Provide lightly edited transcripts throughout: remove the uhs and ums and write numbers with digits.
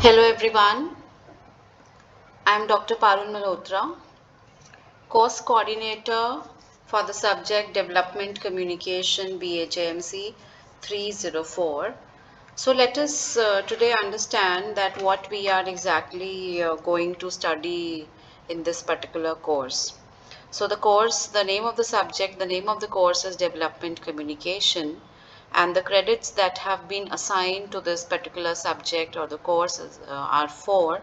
Hello everyone, I am Dr. Parul Malhotra, course coordinator for the subject Development Communication BAJMC 304. So let us today understand that what we are exactly going to study in this particular course. So the name of the subject, the name of the course is Development Communication, and the credits that have been assigned to this particular subject or the courses are four.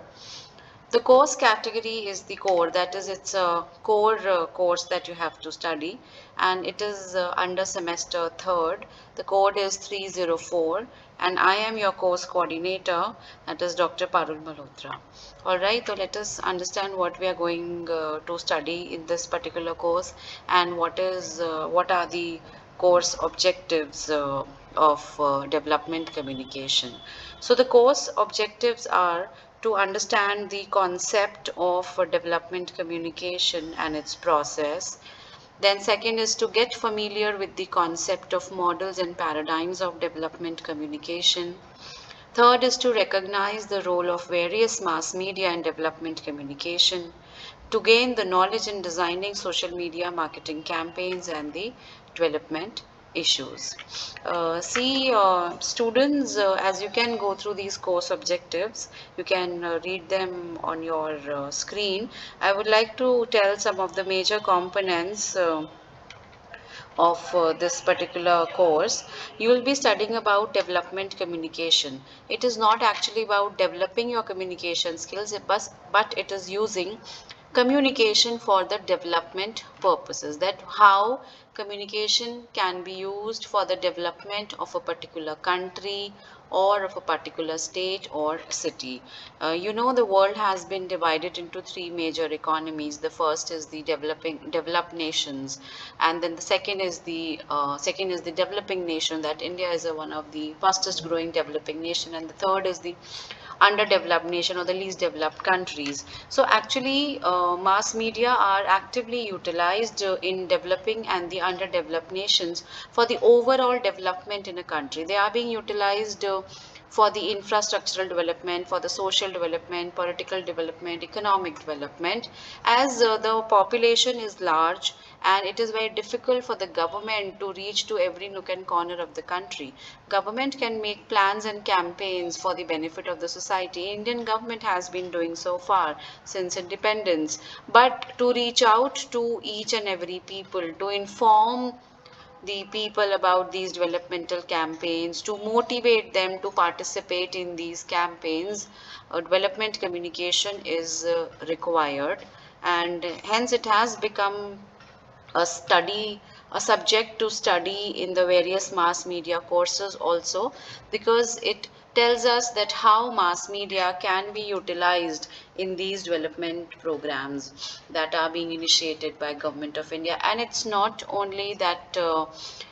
The course category is the core, that is, it's a core course that you have to study, and it is under semester third. The code is 304, and I am your course coordinator, that is Dr. Parul Malhotra. All right, so let us understand what we are going to study in this particular course and what are the course objectives of development communication. So the course objectives are to understand the concept of development communication and its process. Then second is to get familiar with the concept of models and paradigms of development communication. Third is to recognize the role of various mass media in development communication, to gain the knowledge in designing social media marketing campaigns and the development issues. Students, as you can go through these course objectives, you can read them on your screen. I would like to tell some of the major components of this particular course. You will be studying about development communication. It is not actually about developing your communication skills, but it is using communication for the development purposes, that how communication can be used for the development of a particular country or of a particular state or city. The world has been divided into three major economies. The first is the developed nations, and then the second is the developing nation. That India is one of the fastest growing developing nation, and the third is the underdeveloped nation or the least developed countries. So actually, mass media are actively utilized in developing and the underdeveloped nations for the overall development in a country. They are being utilized for the infrastructural development, for the social development, political development, economic development. As the population is large and it is very difficult for the government to reach to every nook and corner of the country. Government can make plans and campaigns for the benefit of the society. Indian government has been doing so far since independence. But to reach out to each and every people, to inform the people about these developmental campaigns, to motivate them to participate in these campaigns, development communication is required, and hence it has become a subject to study in the various mass media courses also, because it tells us that how mass media can be utilized in these development programs that are being initiated by Government of India. And it's not only that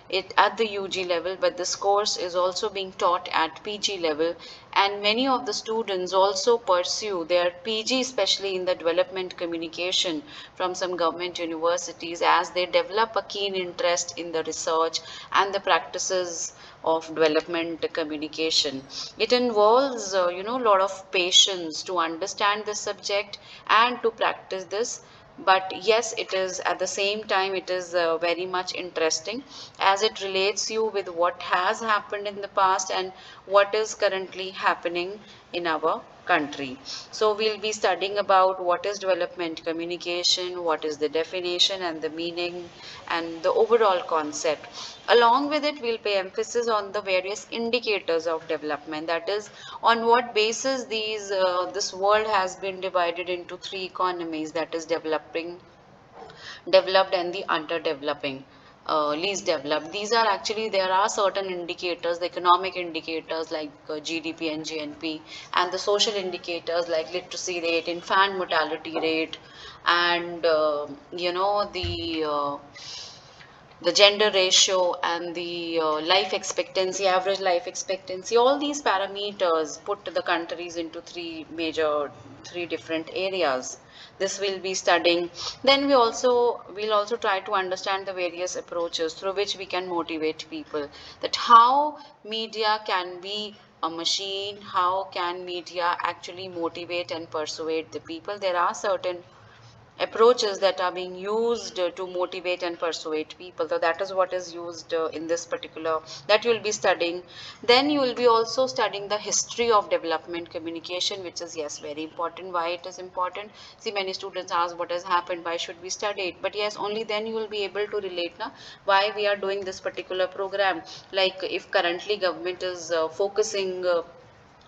it at the UG level, but this course is also being taught at PG level, and many of the students also pursue their PG, especially in the development communication, from some government universities, as they develop a keen interest in the research and the practices of development communication. It involves, a lot of patience to understand the subject and to practice this. But yes, it is at the same time, it is very much interesting, as it relates you with what has happened in the past and what is currently happening in our country. So we'll be studying about what is development communication, what is the definition and the meaning and the overall concept. Along with it, we'll pay emphasis on the various indicators of development, that is, on what basis this world has been divided into three economies, that is developed and the underdeveloping, least developed. These are actually, there are certain indicators, the economic indicators like GDP and GNP, and the social indicators like literacy rate, infant mortality rate, and the gender ratio and the life expectancy, average life expectancy. All these parameters put the countries into three different areas. This will be studying. Then we'll also try to understand the various approaches through which we can motivate people, that how media can be a machine, how can media actually motivate and persuade the people? There are certain approaches that are being used to motivate and persuade people. So that is what is used in this particular, that you will be studying. Then you will be also studying the history of development communication, which is, yes, very important. Why it is important? See, many students ask what has happened, why should we study it? But yes, only then you will be able to relate now why we are doing this particular program. Like if currently government is focusing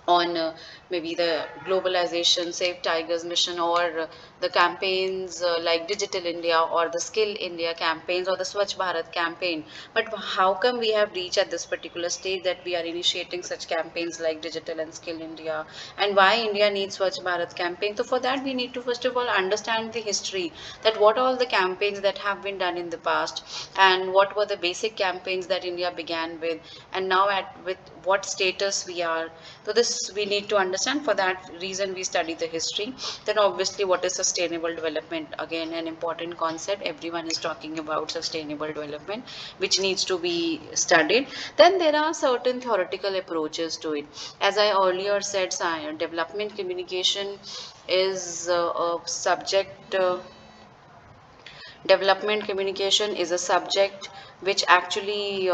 on maybe the globalization save tigers mission, or the campaigns like digital india or the skill india campaigns or the swachh bharat campaign. But how come we have reached at this particular stage that we are initiating such campaigns like digital and skill india, and why india needs swachh bharat campaign? So for that we need to first of all understand the history, that what all the campaigns that have been done in the past, and what were the basic campaigns that india began with, and now at with what status we are. So this we need to understand. For that reason we study the history. Then obviously what is sustainable development, again an important concept. Everyone is talking about sustainable development, which needs to be studied. Then there are certain theoretical approaches to it. As I earlier said, development communication is a subject. Development communication is a subject which actually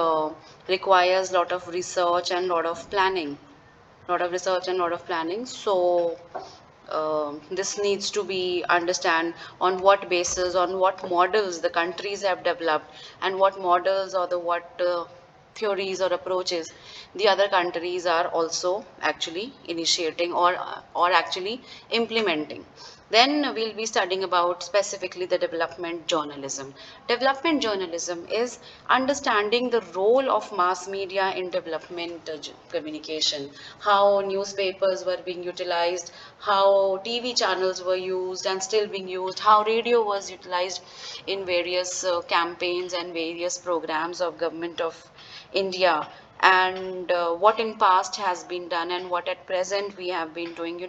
requires lot of research and lot of research and lot of planning. So this needs to be understand on what basis, on what models the countries have developed, and what models or the what theories or approaches the other countries are also actually initiating or actually implementing. Then we'll be studying about specifically the development journalism. Development journalism is understanding the role of mass media in development communication, how newspapers were being utilized, how TV channels were used and still being used, how radio was utilized in various campaigns and various programs of government of India, and what in past has been done and what at present we have been doing.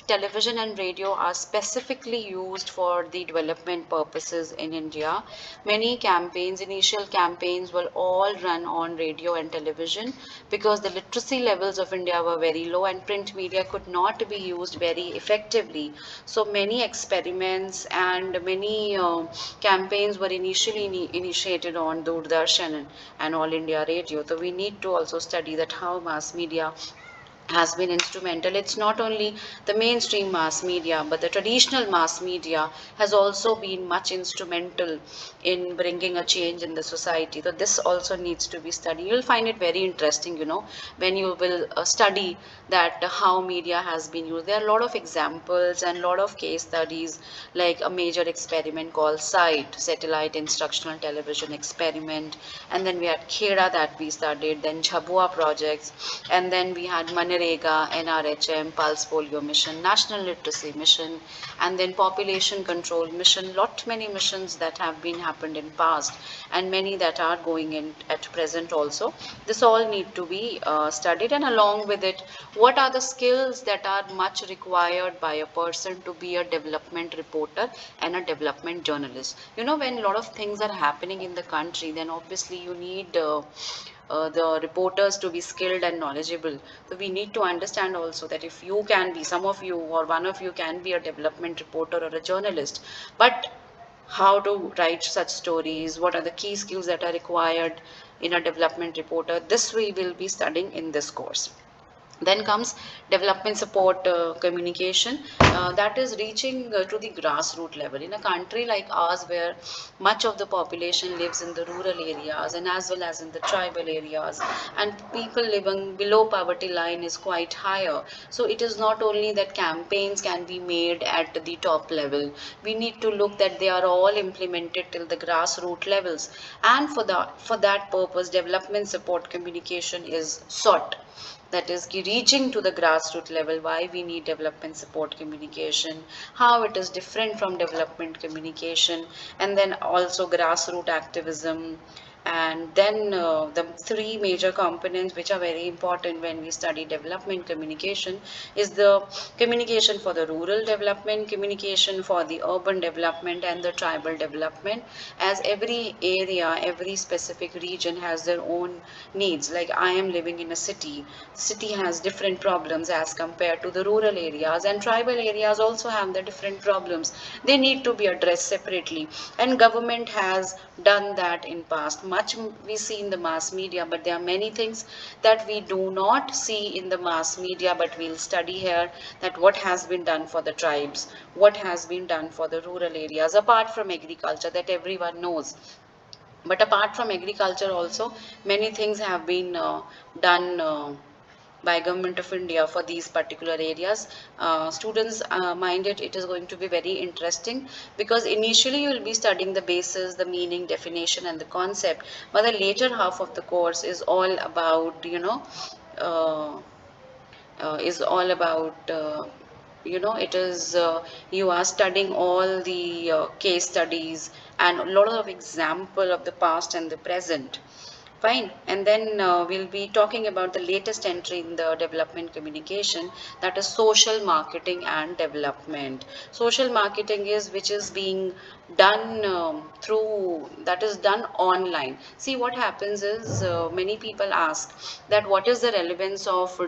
Television and radio are specifically used for the development purposes in India. Many campaigns, initial campaigns, were all run on radio and television because the literacy levels of India were very low and print media could not be used very effectively. So many experiments and many campaigns were initially initiated on Doordarshan and All India Radio. So we need to also study that how mass media has been instrumental. It's not only the mainstream mass media, but the traditional mass media has also been much instrumental in bringing a change in the society. So this also needs to be studied. You'll find it very interesting, when you will study that how media has been used. There are a lot of examples and a lot of case studies, like a major experiment called SITE, Satellite Instructional Television Experiment, and then we had Kheda that we studied, then Jhabua projects, and then we had Manrega, NRHM, Pulse Polio Mission, National Literacy Mission, and then Population Control Mission. Lot many missions that have been happened in past, and many that are going in at present also. This all need to be studied, and along with it, what are the skills that are much required by a person to be a development reporter and a development journalist. When a lot of things are happening in the country, then obviously you need the reporters to be skilled and knowledgeable. So we need to understand also that if you can be, some of you or one of you can be a development reporter or a journalist, but how to write such stories, what are the key skills that are required in a development reporter, this we will be studying in this course. Then comes development support communication, that is reaching to the grassroots level. In a country like ours, where much of the population lives in the rural areas and as well as in the tribal areas, and people living below poverty line is quite higher. So it is not only that campaigns can be made at the top level, we need to look that they are all implemented till the grassroots levels. And for that purpose, development support communication is sought, that is reaching to the grassroots level. Why we need development support communication, how it is different from development communication, and then also grassroots activism, And then the three major components which are very important when we study development communication is the communication for the rural development, communication for the urban development, and the tribal development. As every area, every specific region has their own needs. Like I am living in a city has different problems as compared to the rural areas, and tribal areas also have their different problems. They need to be addressed separately, and government has done that in past. Much we see in the mass media, but there are many things that we do not see in the mass media, but we'll study here, that what has been done for the tribes, what has been done for the rural areas apart from agriculture that everyone knows. But apart from agriculture also, many things have been done by government of India for these particular areas. Students minded it is going to be very interesting, because initially you will be studying the basis, the meaning, definition, and the concept, but the later half of the course is all about, uh, is all about it is you are studying all the case studies and a lot of example of the past and the present. Fine. And then we'll be talking about the latest entry in the development communication, that is social marketing and development. Social marketing is which is being done through, that is done online. See, what happens is many people ask that what is the relevance of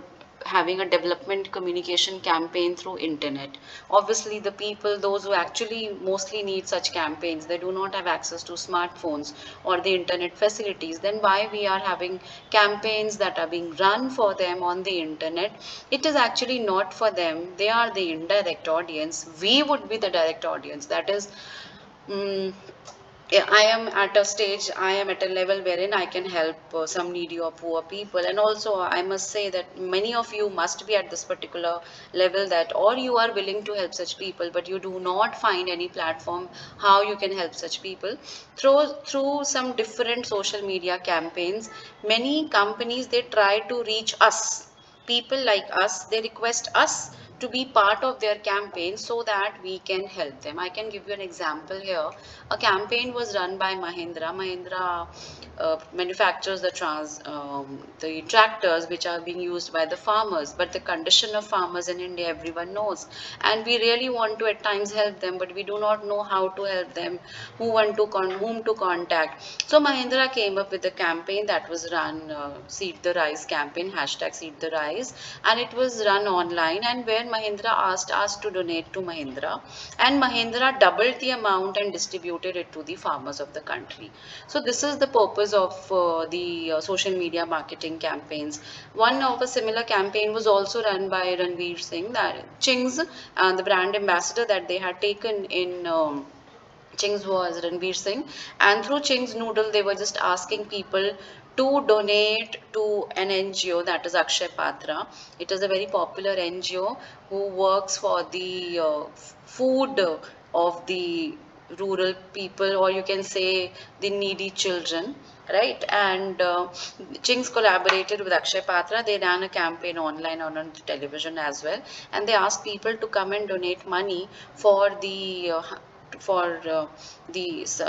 having a development communication campaign through internet. Obviously the people, those who actually mostly need such campaigns, they do not have access to smartphones or the internet facilities. Then why we are having campaigns that are being run for them on the internet? It is actually not for them. They are the indirect audience. We would be the direct audience. That is, mm, yeah, I am at a stage, I am at a level wherein I can help some needy or poor people. And also, I must say that many of you must be at this particular level, that or you are willing to help such people, but you do not find any platform how you can help such people. Through some different social media campaigns, many companies, they try to reach us, people like us. They request us to be part of their campaign so that we can help them. I can give you an example here. A campaign was run by Mahindra. Mahindra manufactures the tractors which are being used by the farmers. But the condition of farmers in India, everyone knows, and we really want to at times help them, but we do not know how to help them, whom to contact. So Mahindra came up with a campaign that was run, Seed the Rise campaign, hashtag Seed the Rise, and it was run online, and where Mahindra asked us to donate to Mahindra, and Mahindra doubled the amount and distributed it to the farmers of the country. So this is the purpose of the social media marketing campaigns. One of a similar campaign was also run by Ranveer Singh, that Ching's, the brand ambassador that they had taken in. Ching's was Ranveer Singh, and through Ching's Noodle, they were just asking people to donate to an NGO, that is Akshay Patra. It is a very popular NGO who works for the food of the rural people, or you can say the needy children, right? And Ching's collaborated with Akshay Patra. They ran a campaign online on television as well, and they asked people to come and donate money for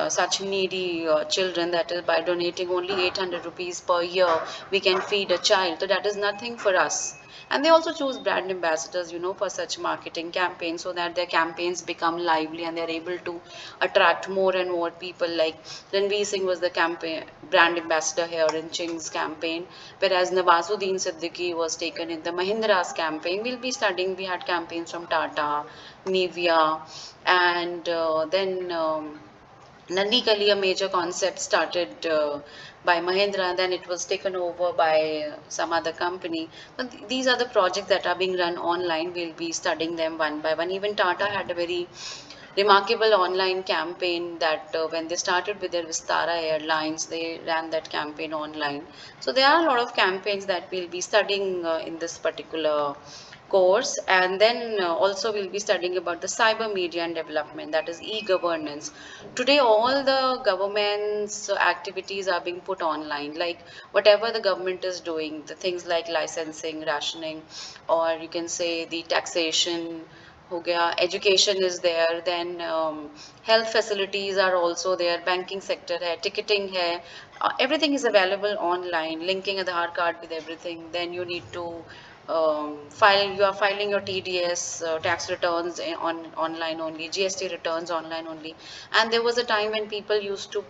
such needy children, that is by donating only 800 rupees per year we can feed a child. So that is nothing for us. And they also choose brand ambassadors, for such marketing campaigns, so that their campaigns become lively and they're able to attract more and more people. Like Ranveer Singh was the campaign brand ambassador here in Ching's campaign, whereas Nawazuddin Siddiqui was taken in the Mahindra's campaign. We'll be studying, we had campaigns from Tata, Nivea, and then Nandi Kali, a major concept started by Mahindra, then it was taken over by some other company. But these are the projects that are being run online. We'll be studying them one by one. Even Tata had a very remarkable online campaign that when they started with their Vistara Airlines, they ran that campaign online. So there are a lot of campaigns that we'll be studying in this particular course. And then also we'll be studying about the cyber media and development, that is e-governance. Today all the government's activities are being put online, like whatever the government is doing, the things like licensing, rationing, or you can say the taxation, हो गया, education is there, then health facilities are also there, banking sector है, ticketing है, everything is available online, linking Aadhaar card with everything. Then you need to you are filing your TDS, tax returns on online only, GST returns online only. And there was a time when people used to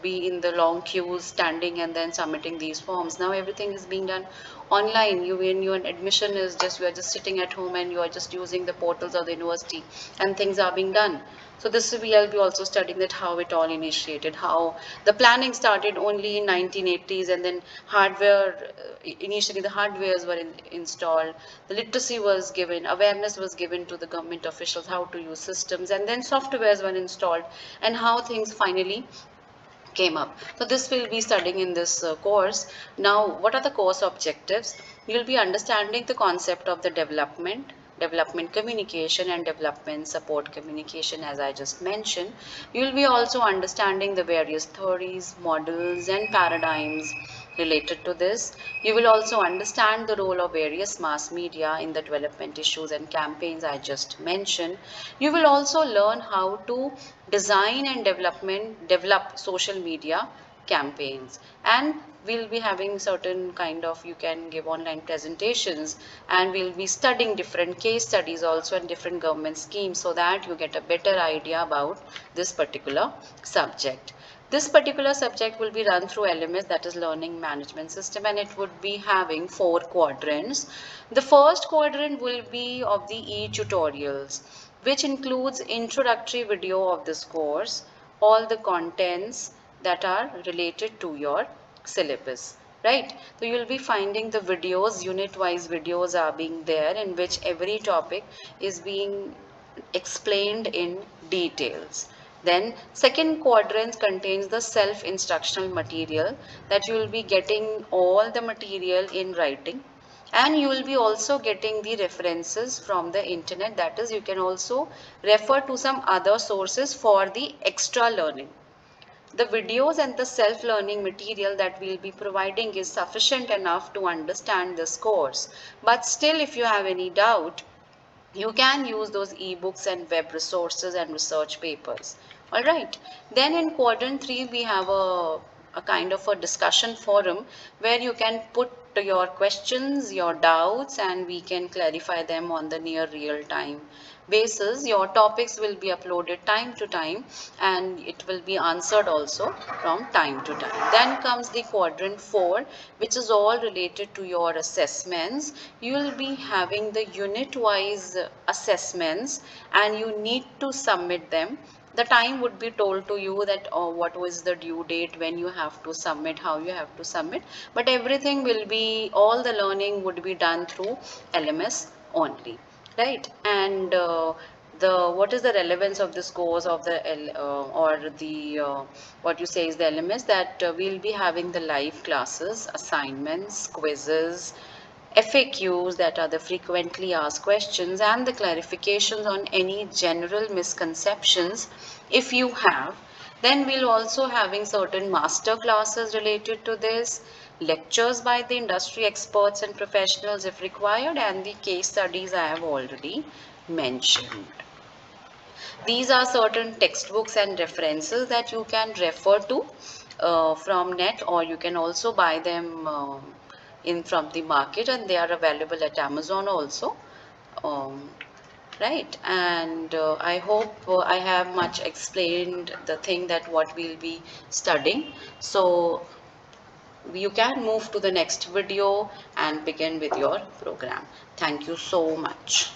be in the long queues standing and then submitting these forms. Now everything is being done online. You when your admission is just, you are just sitting at home and you are just using the portals of the university and things are being done. So this we'll be also studying that how it all initiated, how the planning started only in 1980s, and then hardware, initially the hardwares were installed, the literacy was given, awareness was given to the government officials how to use systems, and then softwares were installed, and how things finally came up. So this will be studying in this course. Now, what are the course objectives? You will be understanding the concept of the development communication and development support communication, as I just mentioned. You will be also understanding the various theories, models and paradigms related to this. You will also understand the role of various mass media in the development issues and campaigns I just mentioned. You will also learn how to design and develop social media campaigns, and we'll be having certain kind of, you can give online presentations, and we'll be studying different case studies also and different government schemes, so that you get a better idea about this particular subject. This particular subject will be run through LMS, that is Learning Management System, and it would be having 4 quadrants. The first quadrant will be of the e-tutorials, which includes introductory video of this course, all the contents that are related to your syllabus, right? So you will be finding the videos, unit-wise videos are being there, in which every topic is being explained in details. Then second quadrant contains the self-instructional material, that you will be getting all the material in writing, and you will be also getting the references from the internet, that is you can also refer to some other sources for the extra learning. The videos and the self-learning material that we'll be providing is sufficient enough to understand this course, but still if you have any doubt, you can use those ebooks and web resources and research papers. All right. Then in quadrant 3, we have a kind of a discussion forum where you can put your questions, your doubts, and we can clarify them on the near real time basis. Your topics will be uploaded time to time, and it will be answered also from time to time. Then comes the quadrant 4, which is all related to your assessments. You will be having the unit wise assessments, and you need to submit them. The time would be told to you that what was the due date, when you have to submit, how you have to submit, but everything will be, all the learning would be done through LMS only, right? And the what is the relevance of this course of the or the what you say is the LMS, that we'll be having the live classes, assignments, quizzes, FAQs, that are the frequently asked questions, and the clarifications on any general misconceptions if you have. Then we'll also having certain master classes related to this, lectures by the industry experts and professionals if required, and the case studies I have already mentioned. These are certain textbooks and references that you can refer to from net, or you can also buy them in from the market, and they are available at Amazon also. Um, right, and I hope I have much explained the thing that what we'll be studying. So you can move to the next video and begin with your program. Thank you so much.